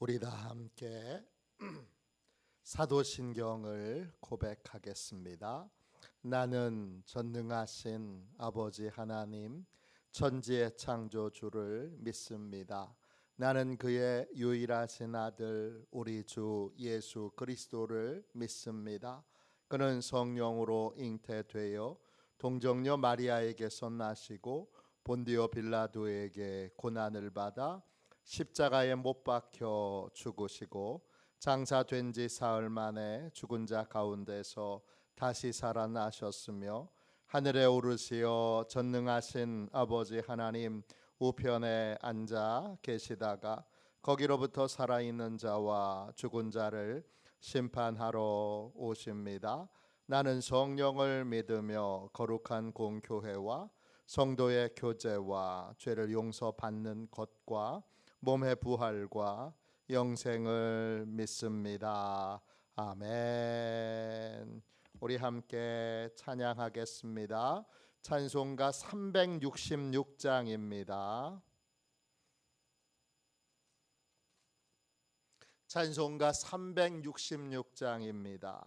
우리 다 함께 사도신경을 고백하겠습니다. 나는 전능하신 아버지 하나님 천지의 창조주를 믿습니다. 나는 그의 유일하신 아들 우리 주 예수 그리스도를 믿습니다. 그는 성령으로 잉태되어 동정녀 마리아에게서 나시고 본디오 빌라도에게 고난을 받아 십자가에 못 박혀 죽으시고 장사된 지 사흘 만에 죽은 자 가운데서 다시 살아나셨으며 하늘에 오르시어 전능하신 아버지 하나님 우편에 앉아 계시다가 거기로부터 살아있는 자와 죽은 자를 심판하러 오십니다. 나는 성령을 믿으며 거룩한 공교회와 성도의 교제와 죄를 용서받는 것과 몸의 부활과 영생을 믿습니다. 아멘. 우리 함께 찬양하겠습니다. 찬송가 366장입니다. 찬송가 366장입니다.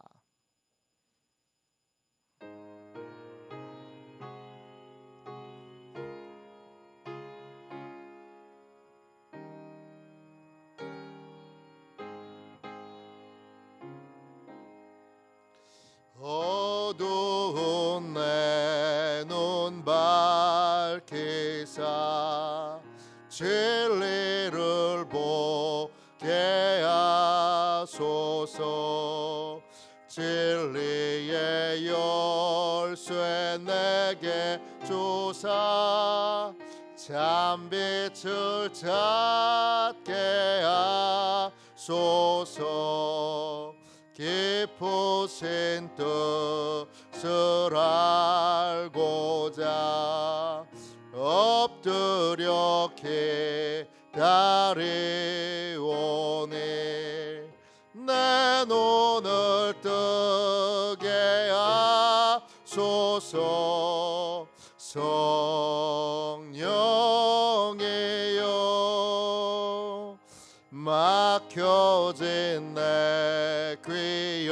어두운 내 눈 밝히사 진리를 보게 하소서. 진리의 열쇠 내게 주사 참빛을 찾게 하소서. 깊으신 뜻을 알고자 엎드려 기다리오니 내 눈을 뜨게 하소서. 성령이여 막혀진 내 귀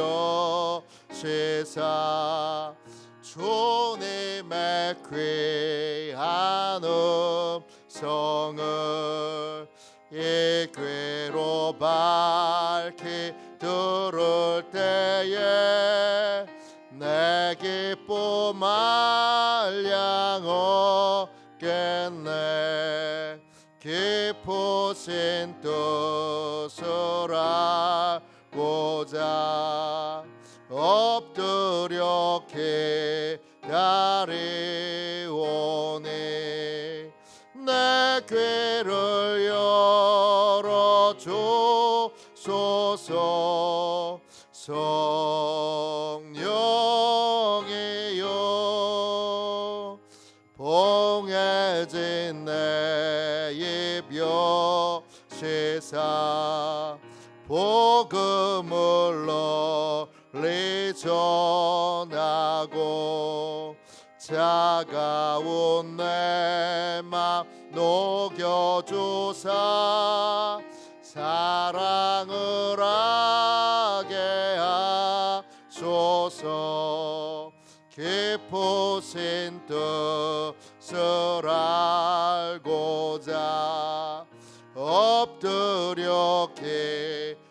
여시사 주님의 귀한 음성을 이 귀로 밝히 들을 때에 내 기쁨 알량 얻겠네. 깊으신 뜻을 알고자 엎드려 기다리오니 내 귀를 열어주소서. 성령이여 봉해진 내 입 여시사 복음을 널리 전하고 차가운 내 맘 녹여주사 사랑을 하게 하소서. 깊으신 뜻을 알고자 엎드려 기다리오니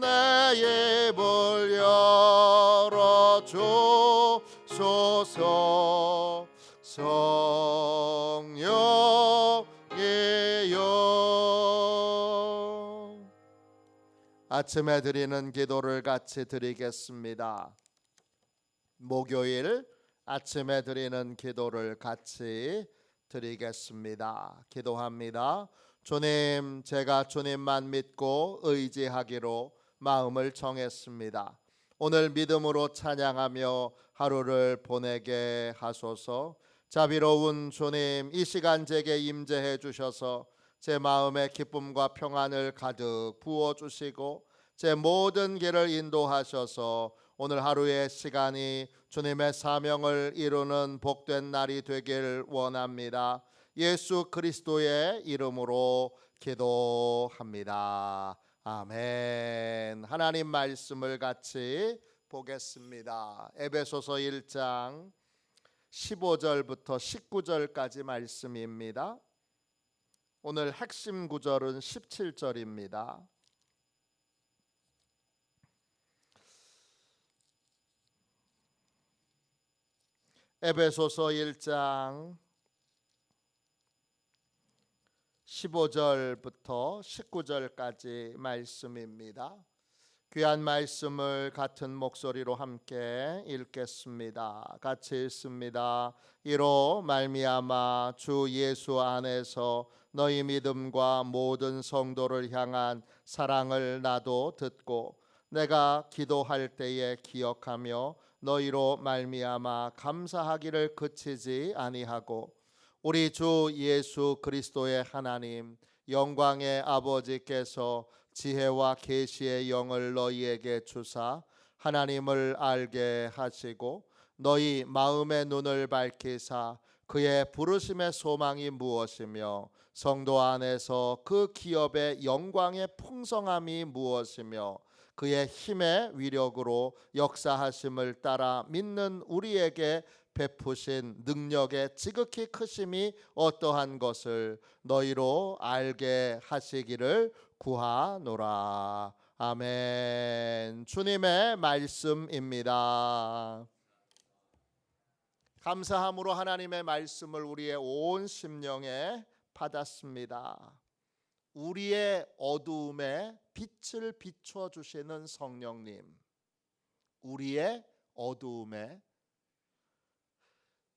내 입을 열어주소서. 성령이여 아침에 드리는 기도를 같이 드리겠습니다. 목요일 아침에 드리는 기도를 같이 드리겠습니다. 기도합니다. 주님, 제가 주님만 믿고 의지하기로 마음을 정했습니다. 오늘 믿음으로 찬양하며 하루를 보내게 하소서. 자비로운 주님, 이 시간 제게 임재해 주셔서 제 마음에 기쁨과 평안을 가득 부어주시고 제 모든 길을 인도하셔서 오늘 하루의 시간이 주님의 사명을 이루는 복된 날이 되길 원합니다. 예수 그리스도의 이름으로 기도합니다. 아멘. 하나님 말씀을 같이 보겠습니다. 에베소서 1장 15절부터 19절까지 말씀입니다. 오늘 핵심 구절은 17절입니다. 에베소서 1장 15절부터 19절까지 말씀입니다. 귀한 말씀을 같은 목소리로 함께 읽겠습니다. 같이 읽습니다. 이로 말미암아 주 예수 안에서 너희 믿음과 모든 성도를 향한 사랑을 나도 듣고 내가 기도할 때에 기억하며 너희로 말미암아 감사하기를 그치지 아니하고 우리 주 예수 그리스도의 하나님 영광의 아버지께서 지혜와 계시의 영을 너희에게 주사 하나님을 알게 하시고 너희 마음의 눈을 밝히사 그의 부르심의 소망이 무엇이며 성도 안에서 그 기업의 영광의 풍성함이 무엇이며 그의 힘의 위력으로 역사하심을 따라 믿는 우리에게 베푸신 능력의 지극히 크심이 어떠한 것을 너희로 알게 하시기를 구하노라. 아멘. 주님의 말씀입니다. 감사함으로 하나님의 말씀을 우리의 온 심령에 받았습니다. 우리의 어두움에 빛을 비춰 주시는 성령님, 우리의 어두움에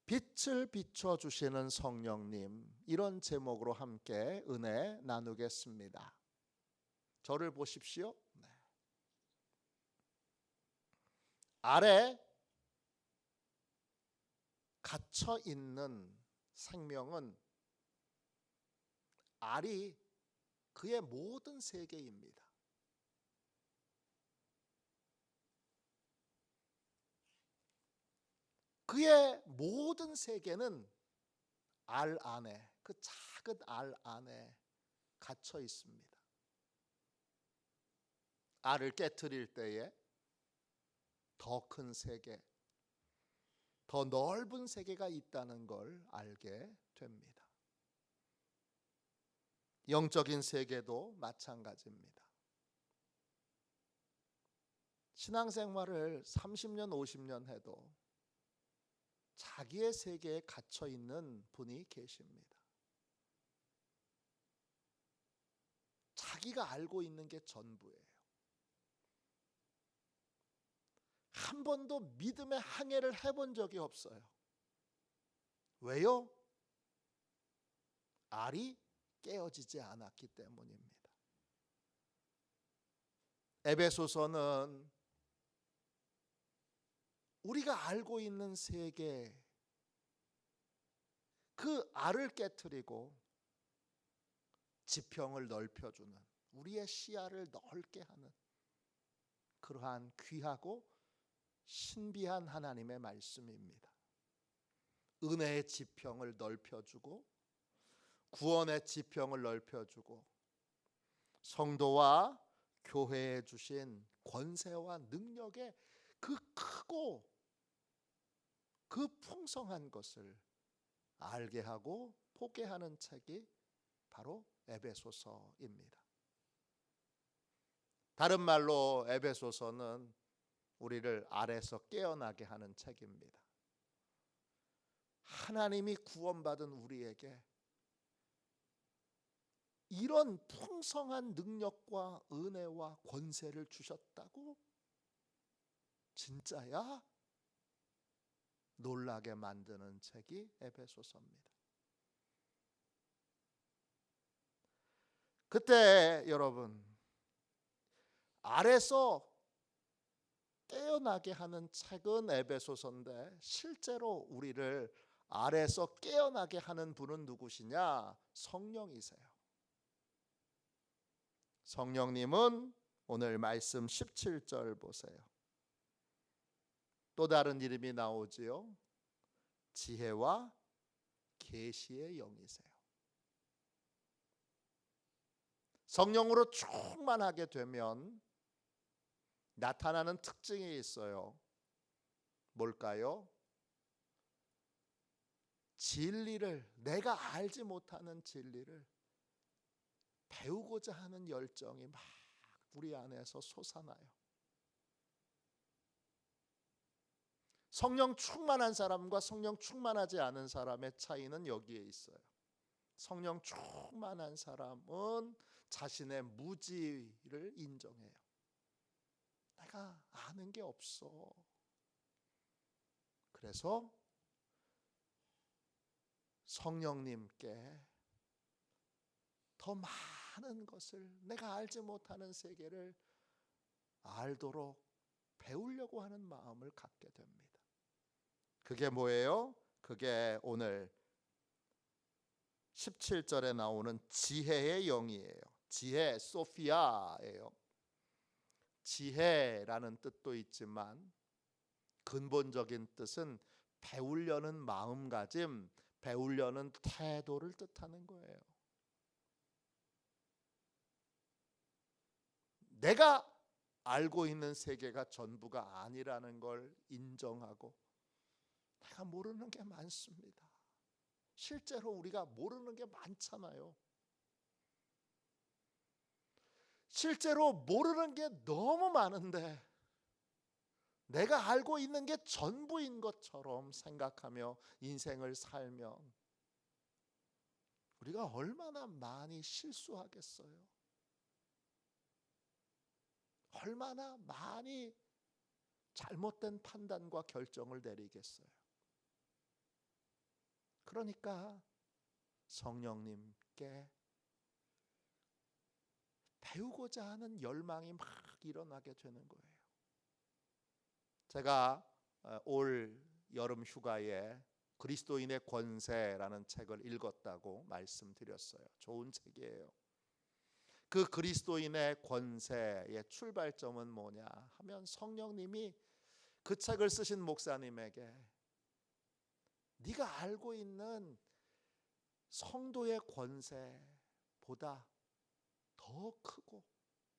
빛을 비춰 주시는 성령님, 이런 제목으로 함께 은혜 나누겠습니다. 저를 보십시오. 네. 알에 갇혀 있는 생명은 알이 그의 모든 세계입니다. 그의 모든 세계는 알 안에, 그 작은 알 안에 갇혀 있습니다. 알을 깨트릴 때에 더 큰 세계, 더 넓은 세계가 있다는 걸 알게 됩니다. 영적인 세계도 마찬가지입니다. 신앙생활을 30년, 50년 해도 자기의 세계에 갇혀 있는 분이 계십니다. 자기가 알고 있는 게 전부예요. 한 번도 믿음의 항해를 해본 적이 없어요. 왜요? 알이 깨어지지 않았기 때문입니다. 에베소서는 우리가 알고 있는 세계, 그 알을 깨트리고 지평을 넓혀주는, 우리의 시야를 넓게 하는 그러한 귀하고 신비한 하나님의 말씀입니다. 은혜의 지평을 넓혀주고 구원의 지평을 넓혀주고 성도와 교회에 주신 권세와 능력의 그 크고 그 풍성한 것을 알게 하고 보게 하는 책이 바로 에베소서입니다. 다른 말로 에베소서는 우리를 알에서 깨어나게 하는 책입니다. 하나님이 구원받은 우리에게 이런 풍성한 능력과 은혜와 권세를 주셨다고? 진짜야? 놀라게 만드는 책이 에베소서입니다. 그때 여러분, 알에서 깨어나게 하는 책은 에베소서인데 실제로 우리를 알에서 깨어나게 하는 분은 누구시냐? 성령이세요. 성령님은 오늘 말씀 17절 보세요. 또 다른 이름이 나오지요. 지혜와 계시의 영이세요. 성령으로 충만하게 되면 나타나는 특징이 있어요. 뭘까요? 진리를, 내가 알지 못하는 진리를 배우고자 하는 열정이 막 우리 안에서 솟아나요. 성령 충만한 사람과 성령 충만하지 않은 사람의 차이는 여기에 있어요. 성령 충만한 사람은 자신의 무지를 인정해요. 내가 아는 게 없어. 그래서 성령님께 더 많은 것을, 내가 알지 못하는 세계를 알도록 배우려고 하는 마음을 갖게 됩니다. 그게 뭐예요? 그게 오늘 17절에 나오는 지혜의 영이에요. 지혜, 소피아예요. 지혜라는 뜻도 있지만 근본적인 뜻은 배우려는 마음가짐, 배우려는 태도를 뜻하는 거예요. 내가 알고 있는 세계가 전부가 아니라는 걸 인정하고, 내가 모르는 게 많습니다. 실제로 우리가 모르는 게 많잖아요. 실제로 모르는 게 너무 많은데 내가 알고 있는 게 전부인 것처럼 생각하며 인생을 살면 우리가 얼마나 많이 실수하겠어요? 얼마나 많이 잘못된 판단과 결정을 내리겠어요? 그러니까 성령님께 배우고자 하는 열망이 막 일어나게 되는 거예요. 제가 올 여름 휴가에 그리스도인의 권세라는 책을 읽었다고 말씀드렸어요. 좋은 책이에요. 그 그리스도인의 권세의 출발점은 뭐냐 하면 성령님이 그 책을 쓰신 목사님에게 네가 알고 있는 성도의 권세보다 더 크고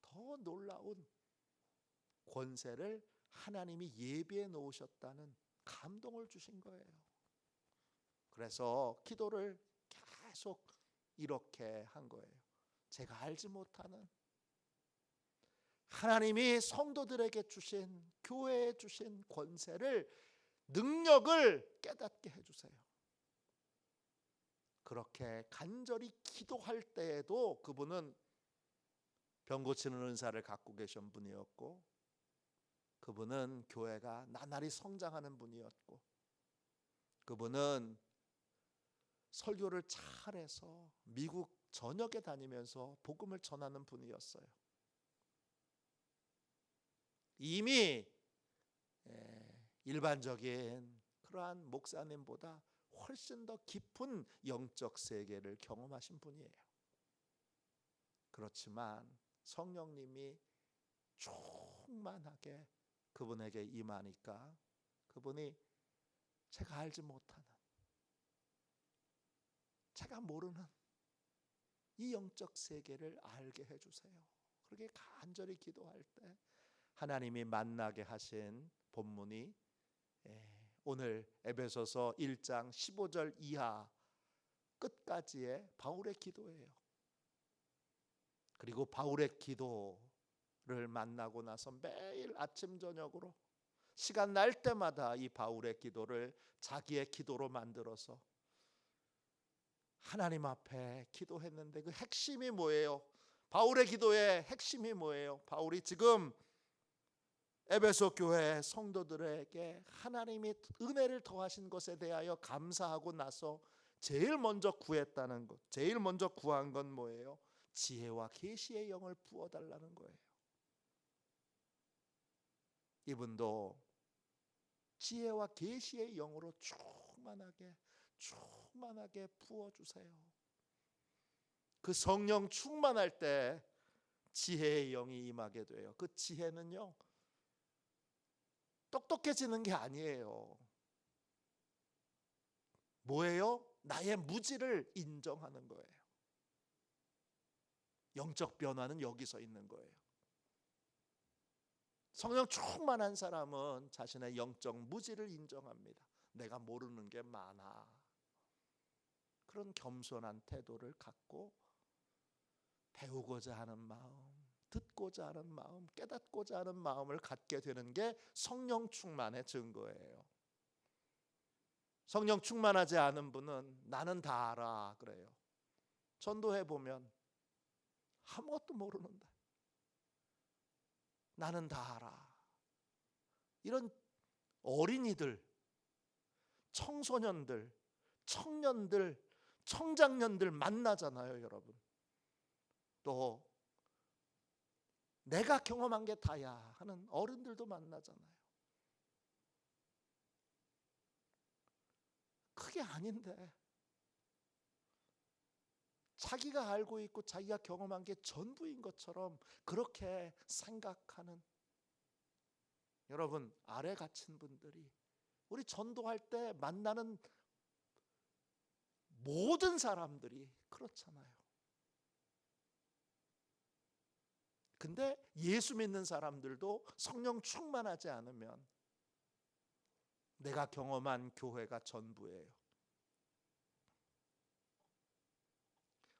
더 놀라운 권세를 하나님이 예비해 놓으셨다는 감동을 주신 거예요. 그래서 기도를 계속 이렇게 한 거예요. 제가 알지 못하는 하나님이 성도들에게 주신, 교회에 주신 권세를, 능력을 깨닫게 해주세요. 그렇게 간절히 기도할 때에도 그분은 병 고치는 은사를 갖고 계신 분이었고, 그분은 교회가 나날이 성장하는 분이었고, 그분은 설교를 잘해서 미국 전역에 다니면서 복음을 전하는 분이었어요. 이미 일반적인 그러한 목사님보다 훨씬 더 깊은 영적 세계를 경험하신 분이에요. 그렇지만 성령님이 충만하게 그분에게 임하니까 그분이 제가 알지 못하는, 제가 모르는 이 영적 세계를 알게 해주세요. 그렇게 간절히 기도할 때 하나님이 만나게 하신 본문이 오늘 에베소서 1장 15절 이하 끝까지의 바울의 기도예요. 그리고 바울의 기도를 만나고 나서 매일 아침 저녁으로 시간 날 때마다 이 바울의 기도를 자기의 기도로 만들어서 하나님 앞에 기도했는데 그 핵심이 뭐예요? 바울의 기도의 핵심이 뭐예요? 바울이 지금 에베소 교회 성도들에게 하나님이 은혜를 더하신 것에 대하여 감사하고 나서 제일 먼저 구했다는 것, 제일 먼저 구한 건 뭐예요? 지혜와 계시의 영을 부어달라는 거예요. 이분도 지혜와 계시의 영으로 충만하게 부어주세요. 그 성령 충만할 때 지혜의 영이 임하게 돼요. 그 지혜는요, 똑똑해지는 게 아니에요. 뭐예요? 나의 무지를 인정하는 거예요. 영적 변화는 여기서 있는 거예요. 성령 충만한 사람은 자신의 영적 무지를 인정합니다. 내가 모르는 게 많아. 그런 겸손한 태도를 갖고 배우고자 하는 마음, 듣고자 하는 마음, 깨닫고자 하는 마음을 갖게 되는 게 성령 충만의 증거예요. 성령 충만하지 않은 분은 나는 다 알아 그래요. 전도해 보면 아무것도 모르는데 나는 다 알아. 이런 어린이들, 청소년들, 청년들, 청장년들 만나잖아요, 여러분. 또 내가 경험한 게 다야 하는 어른들도 만나잖아요. 그게 아닌데 자기가 알고 있고 자기가 경험한 게 전부인 것처럼 그렇게 생각하는, 여러분 아래 갇힌 분들이 우리 전도할 때 만나는 모든 사람들이 그렇잖아요. 근데 예수 믿는 사람들도 성령 충만하지 않으면 내가 경험한 교회가 전부예요.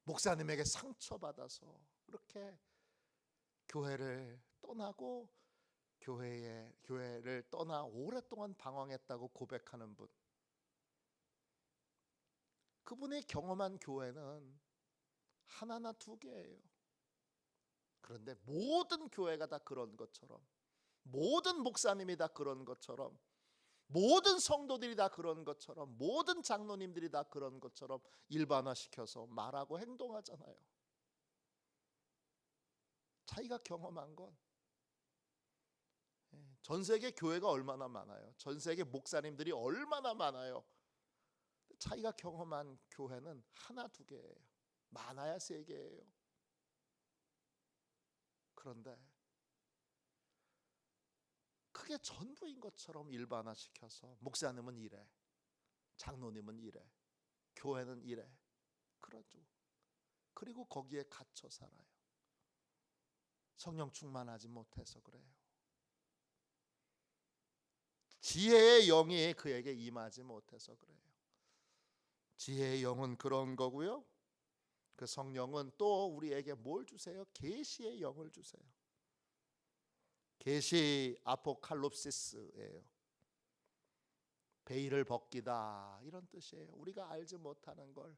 목사님에게 상처받아서 그렇게 교회를 떠나고 교회를 떠나 오랫동안 방황했다고 고백하는 분, 그분이 경험한 교회는 하나나 두 개예요. 그런데 모든 교회가 다 그런 것처럼, 모든 목사님이 다 그런 것처럼, 모든 성도들이 다 그런 것처럼, 모든 장로님들이 다 그런 것처럼 일반화시켜서 말하고 행동하잖아요. 자기가 경험한 건, 전 세계 교회가 얼마나 많아요. 전 세계 목사님들이 얼마나 많아요. 자기가 경험한 교회는 하나 두 개예요. 많아야 세 개예요. 그런데 그게 전부인 것처럼 일반화시켜서 목사님은 이래, 장로님은 이래, 교회는 이래, 그러죠. 그리고 거기에 갇혀 살아요. 성령 충만하지 못해서 그래요. 지혜의 영이 그에게 임하지 못해서 그래요. 지혜의 영은 그런 거고요. 그 성령은 또 우리에게 뭘 주세요? 계시의 영을 주세요. 계시 아포칼립시스예요. 베일을 벗기다 이런 뜻이에요. 우리가 알지 못하는 걸,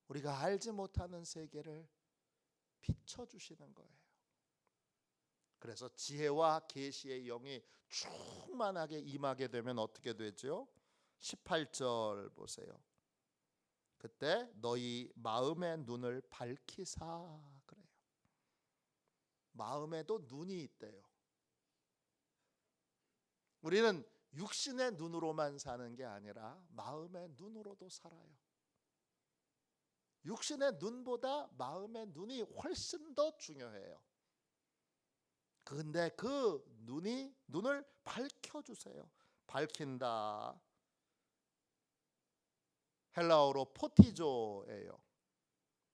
우리가 알지 못하는 세계를 비춰주시는 거예요. 그래서 지혜와 계시의 영이 충만하게 임하게 되면 어떻게 되죠? 18절 보세요. 그때 너희 마음의 눈을 밝히사 그래요. 마음에도 눈이 있대요. 우리는 육신의 눈으로만 사는 게 아니라 마음의 눈으로도 살아요. 육신의 눈보다 마음의 눈이 훨씬 더 중요해요. 근데 그 눈을 밝혀주세요. 밝힌다, 헬라어로 포티조예요.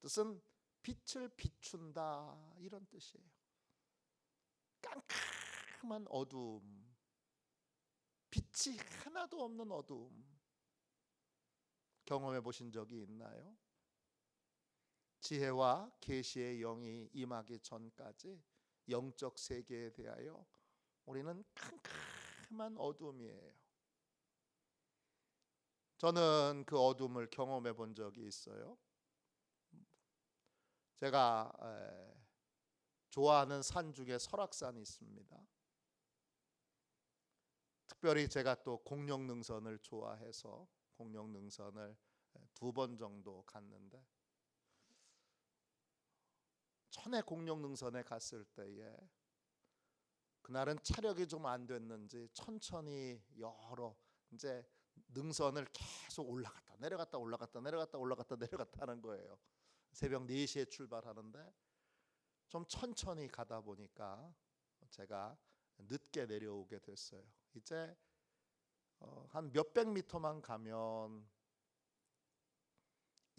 뜻은 빛을 비춘다 이런 뜻이에요. 깜깜한 어두움, 빛이 하나도 없는 어두움 경험해 보신 적이 있나요? 지혜와 계시의 영이 임하기 전까지 영적 세계에 대하여 우리는 캄캄한 어둠이에요. 저는 그 어둠을 경험해 본 적이 있어요. 제가 좋아하는 산 중에 설악산이 있습니다. 특별히 제가 또 공룡능선을 좋아해서 공룡능선을 2번 정도 갔는데, 전에 공룡능선에 갔을 때에 그날은 차력이 좀 안 됐는지 천천히 여러 이제 능선을 계속 올라갔다 내려갔다 올라갔다 내려갔다 올라갔다 내려갔다 하는 거예요. 새벽 4시에 출발하는데 좀 천천히 가다 보니까 제가 늦게 내려오게 됐어요. 이제 한 몇백 미터만 가면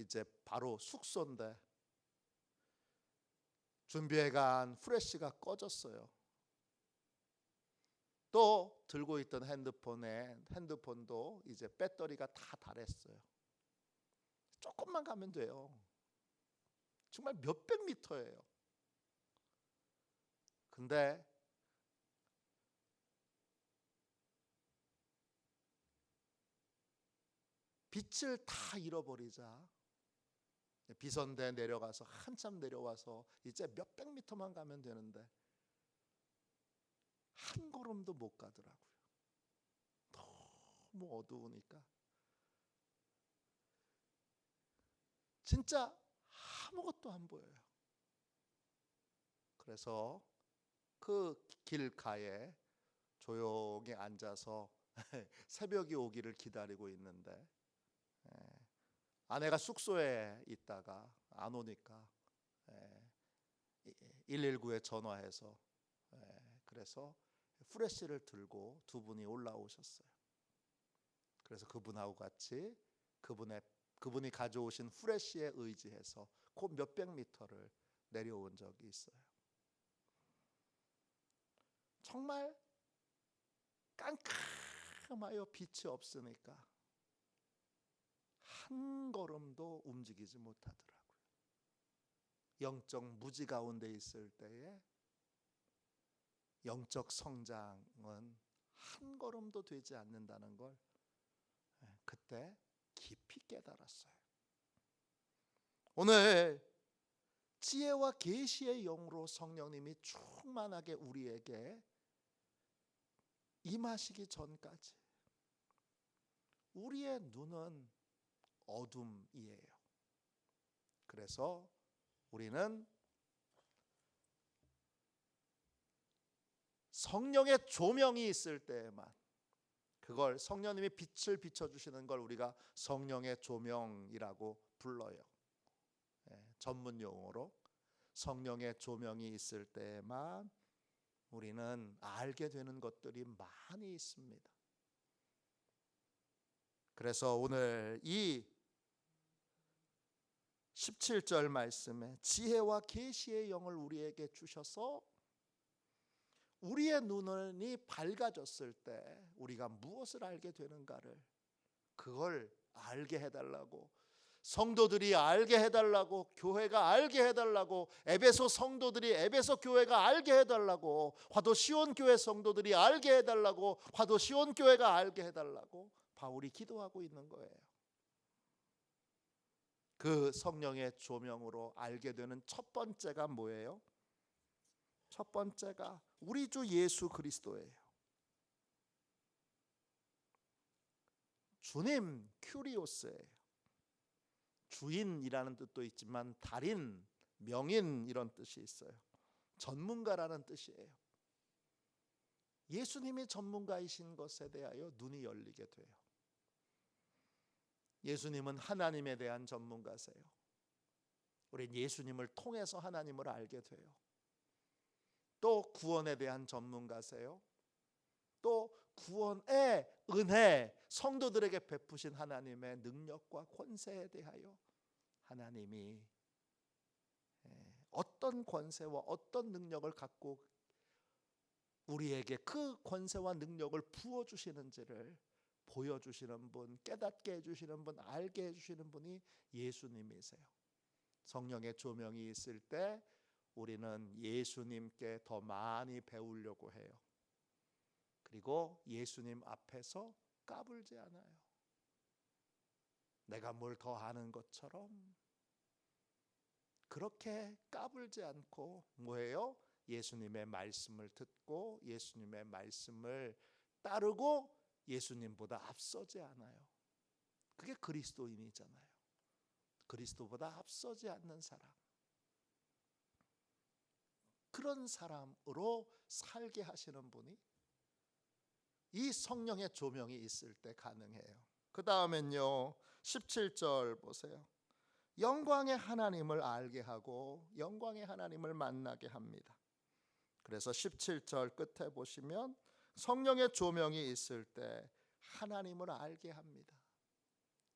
이제 바로 숙소인데 준비해간 프레쉬가 꺼졌어요. 또 들고 있던 핸드폰도 이제 배터리가 다 닳았어요. 조금만 가면 돼요. 정말 몇백 미터예요. 근데 빛을 다 잃어버리자 비선대 내려가서 한참 내려와서 이제 몇백 미터만 가면 되는데 한 걸음도 못 가더라고요. 너무 어두우니까 진짜 아무것도 안 보여요. 그래서 그 길가에 조용히 앉아서 새벽이 오기를 기다리고 있는데 아내가 숙소에 있다가 안 오니까 119에 전화해서 그래서 프레쉬를 들고 두 분이 올라오셨어요. 그래서 그분하고 같이 그분이 가져오신 프레쉬에 의지해서 그 몇백 미터를 내려온 적이 있어요. 정말 깜깜하여 빛이 없으니까 한 걸음도 움직이지 못하더라고요. 영적 무지 가운데 있을 때에 영적 성장은 한 걸음도 되지 않는다는 걸 그때 깊이 깨달았어요. 오늘 지혜와 계시의 영으로 성령님이 충만하게 우리에게 임하시기 전까지 우리의 눈은 어둠이에요. 그래서 우리는 성령의 조명이 있을 때에만, 그걸 성령님이 빛을 비춰주시는 걸 우리가 성령의 조명이라고 불러요. 전문 용어로 성령의 조명이 있을 때에만 우리는 알게 되는 것들이 많이 있습니다. 그래서 오늘 이 17절 말씀에 지혜와 계시의 영을 우리에게 주셔서 우리의 눈이 밝아졌을 때 우리가 무엇을 알게 되는가를, 그걸 알게 해달라고, 성도들이 알게 해달라고, 교회가 알게 해달라고, 에베소 성도들이 에베소 교회가 알게 해달라고, 화도 시온 교회 성도들이 알게 해달라고, 화도 시온 교회가 알게 해달라고 바울이 기도하고 있는 거예요. 그 성령의 조명으로 알게 되는 첫 번째가 뭐예요? 첫 번째가 우리 주 예수 그리스도예요. 주님, 큐리오스예요. 주인이라는 뜻도 있지만 달인, 명인 이런 뜻이 있어요. 전문가라는 뜻이에요. 예수님이 전문가이신 것에 대하여 눈이 열리게 돼요. 예수님은 하나님에 대한 전문가세요. 우린 예수님을 통해서 하나님을 알게 돼요. 또 구원에 대한 전문가세요. 또 구원의 은혜, 성도들에게 베푸신 하나님의 능력과 권세에 대하여 하나님이 어떤 권세와 어떤 능력을 갖고 우리에게 그 권세와 능력을 부어주시는지를 보여주시는 분, 깨닫게 해주시는 분, 알게 해주시는 분이 예수님이세요. 성령의 조명이 있을 때 우리는 예수님께 더 많이 배우려고 해요. 그리고 예수님 앞에서 까불지 않아요. 내가 뭘 더 아는 것처럼 그렇게 까불지 않고 뭐예요? 예수님의 말씀을 듣고 예수님의 말씀을 따르고 예수님보다 앞서지 않아요. 그게 그리스도인이잖아요. 그리스도보다 앞서지 않는 사람, 그런 사람으로 살게 하시는 분이 이 성령의 조명이 있을 때 가능해요. 그 다음엔요 17절 보세요. 영광의 하나님을 알게 하고 영광의 하나님을 만나게 합니다. 그래서 17절 끝에 보시면 성령의 조명이 있을 때 하나님을 알게 합니다.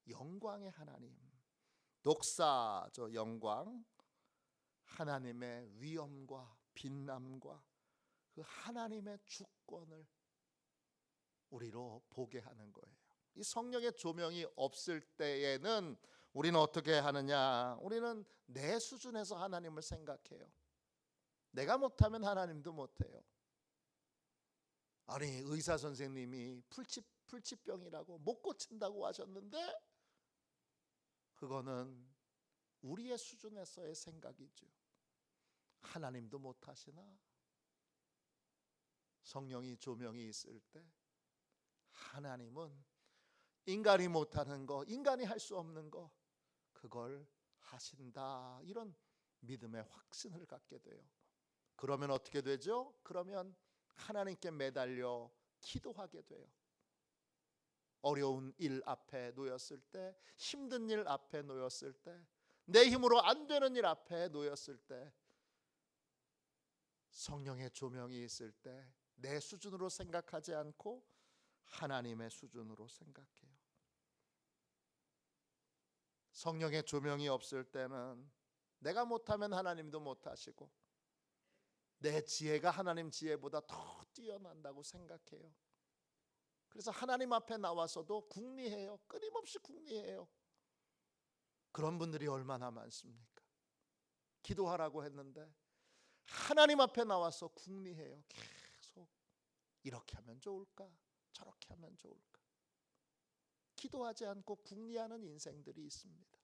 영광의 하나님, 독사 저 영광, 하나님의 위엄과 빛남과 그 하나님의 주권을 우리로 보게 하는 거예요. 이 성령의 조명이 없을 때에는 우리는 어떻게 하느냐? 우리는 내 수준에서 하나님을 생각해요. 내가 못하면 하나님도 못해요. 아니, 의사 선생님이 풀치병이라고 못 고친다고 하셨는데 그거는 우리의 수준에서의 생각이죠. 하나님도 못하시나? 성령이 조명이 있을 때 하나님은 인간이 못하는 거, 인간이 할 수 없는 거, 그걸 하신다. 이런 믿음의 확신을 갖게 돼요. 그러면 어떻게 되죠? 그러면 하나님께 매달려 기도하게 돼요. 어려운 일 앞에 놓였을 때, 힘든 일 앞에 놓였을 때, 내 힘으로 안 되는 일 앞에 놓였을 때, 성령의 조명이 있을 때 내 수준으로 생각하지 않고 하나님의 수준으로 생각해요. 성령의 조명이 없을 때는 내가 못하면 하나님도 못하시고 내 지혜가 하나님 지혜보다 더 뛰어난다고 생각해요. 그래서 하나님 앞에 나와서도 궁리해요. 끊임없이 궁리해요. 그런 분들이 얼마나 많습니까? 기도하라고 했는데 하나님 앞에 나와서 궁리해요. 계속 이렇게 하면 좋을까? 저렇게 하면 좋을까? 기도하지 않고 궁리하는 인생들이 있습니다.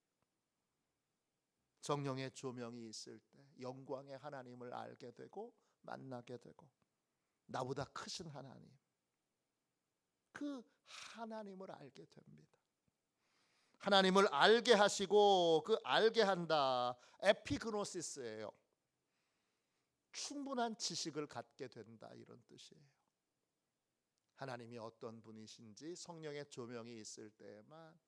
성령의 조명이 있을 때 영광의 하나님을 알게 되고 만나게 되고 나보다 크신 하나님, 그 하나님을 알게 됩니다. 하나님을 알게 하시고 그 알게 한다. 에피그노시스예요. 충분한 지식을 갖게 된다, 이런 뜻이에요. 하나님이 어떤 분이신지 성령의 조명이 있을 때에만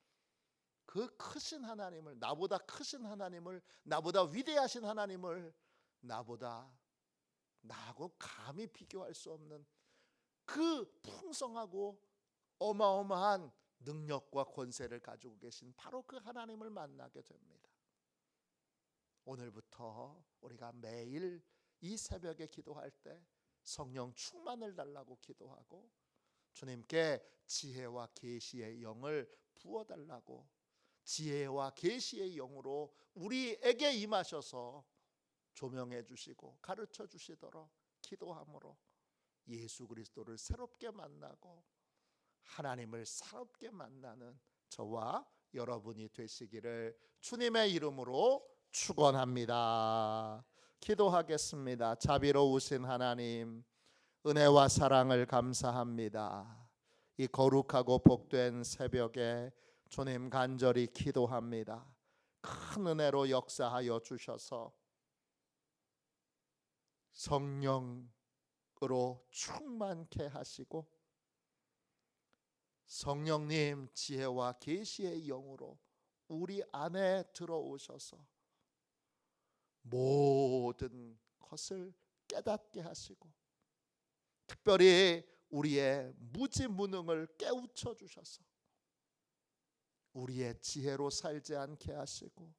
그 크신 하나님을, 나보다 크신 하나님을, 나보다 위대하신 하나님을 나하고 감히 비교할 수 없는 그 풍성하고 어마어마한 능력과 권세를 가지고 계신 바로 그 하나님을 만나게 됩니다. 오늘부터 우리가 매일 이 새벽에 기도할 때 성령 충만을 달라고 기도하고 주님께 지혜와 계시의 영을 부어달라고, 지혜와 계시의 영으로 우리에게 임하셔서 조명해 주시고 가르쳐 주시도록 기도함으로 예수 그리스도를 새롭게 만나고 하나님을 새롭게 만나는 저와 여러분이 되시기를 주님의 이름으로 축원합니다. 기도하겠습니다. 자비로우신 하나님, 은혜와 사랑을 감사합니다. 이 거룩하고 복된 새벽에 주님 간절히 기도합니다. 큰 은혜로 역사하여 주셔서 성령으로 충만케 하시고 성령님 지혜와 계시의 영으로 우리 안에 들어오셔서 모든 것을 깨닫게 하시고 특별히 우리의 무지무능을 깨우쳐 주셔서 우리의 지혜로 살지 않게 하시고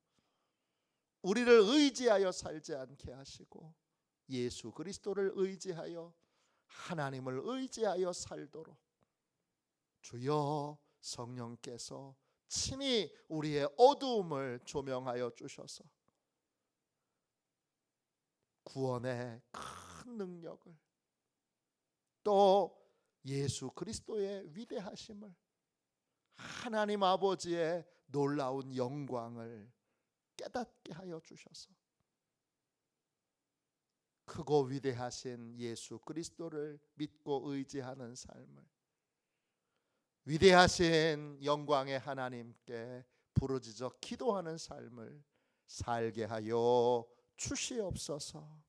우리를 의지하여 살지 않게 하시고 예수 그리스도를 의지하여 하나님을 의지하여 살도록 주여 성령께서 친히 우리의 어두움을 조명하여 주셔서 구원의 큰 능력을 또 예수 그리스도의 위대하심을 하나님 아버지의 놀라운 영광을 깨닫게 하여 주셔서 크고 위대하신 예수 그리스도를 믿고 의지하는 삶을 위대하신 영광의 하나님께 부르짖어 기도하는 삶을 살게 하여 주시옵소서.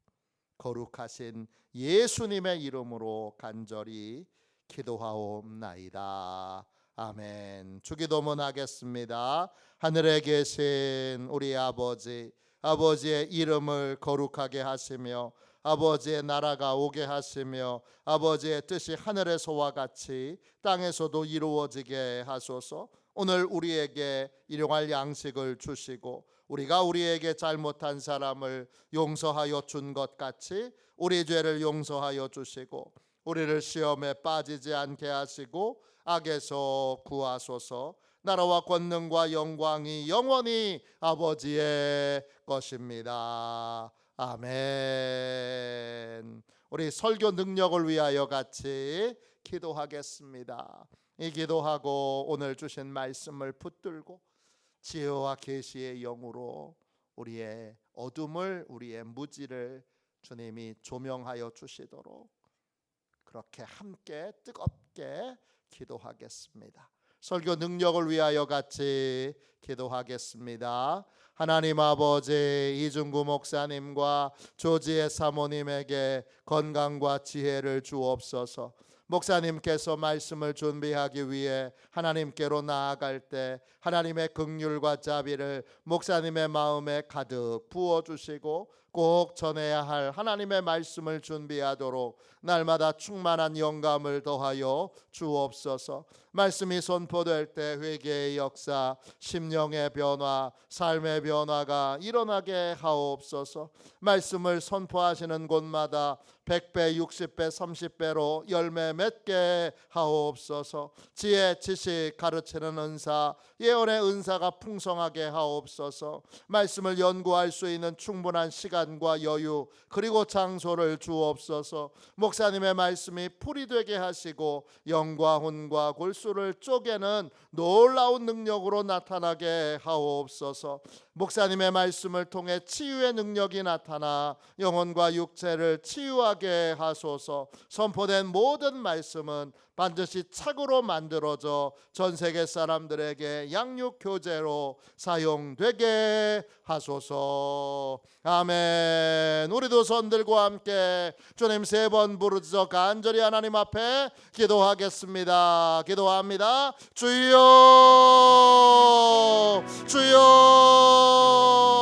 거룩하신 예수님의 이름으로 간절히 기도하옵나이다. 아멘. 주기도문 하겠습니다. 하늘에 계신 우리 아버지, 아버지의 이름을 거룩하게 하시며 아버지의 나라가 오게 하시며 아버지의 뜻이 하늘에서와 같이 땅에서도 이루어지게 하소서. 오늘 우리에게 일용할 양식을 주시고 우리가 우리에게 잘못한 사람을 용서하여 준 것 같이 우리 죄를 용서하여 주시고 우리를 시험에 빠지지 않게 하시고 악에서 구하소서. 나라와 권능과 영광이 영원히 아버지의 것입니다. 아멘. 우리 설교 능력을 위하여 같이 기도하겠습니다. 이 기도하고 오늘 주신 말씀을 붙들고 지혜와 계시의 영으로 우리의 어둠을, 우리의 무지를 주님이 조명하여 주시도록 그렇게 함께 뜨겁게 기도하겠습니다. 설교 능력을 위하여 같이 기도하겠습니다. 하나님 아버지, 이중구 목사님과 조지혜 사모님에게 건강과 지혜를 주옵소서. 목사님께서 말씀을 준비하기 위해 하나님께로 나아갈 때 하나님의 긍휼과 자비를 목사님의 마음에 가득 부어주시고 꼭 전해야 할 하나님의 말씀을 준비하도록 날마다 충만한 영감을 더하여 주옵소서. 말씀이 선포될 때 회개의 역사, 심령의 변화, 삶의 변화가 일어나게 하옵소서. 말씀을 선포하시는 곳마다 100배, 60배, 30배로 열매 맺게 하옵소서. 지혜, 지식, 가르치는 은사, 예언의 은사가 풍성하게 하옵소서. 말씀을 연구할 수 있는 충분한 시간과 여유 그리고 장소를 주옵소서. 목사님의 말씀이 풀이 되게 하시고 영과 혼과 골수를 쪼개는 놀라운 능력으로 나타나게 하옵소서. 목사님의 말씀을 통해 치유의 능력이 나타나 영혼과 육체를 치유하게 하소서. 선포된 모든 말씀은 반드시 착으로 만들어져 전 세계 사람들에게 양육 교재로 사용되게 하소서. 아멘. 우리도 손들고 함께 주님 3번 부르짖어 간절히 하나님 앞에 기도하겠습니다. 기도합니다. 주여, 주여.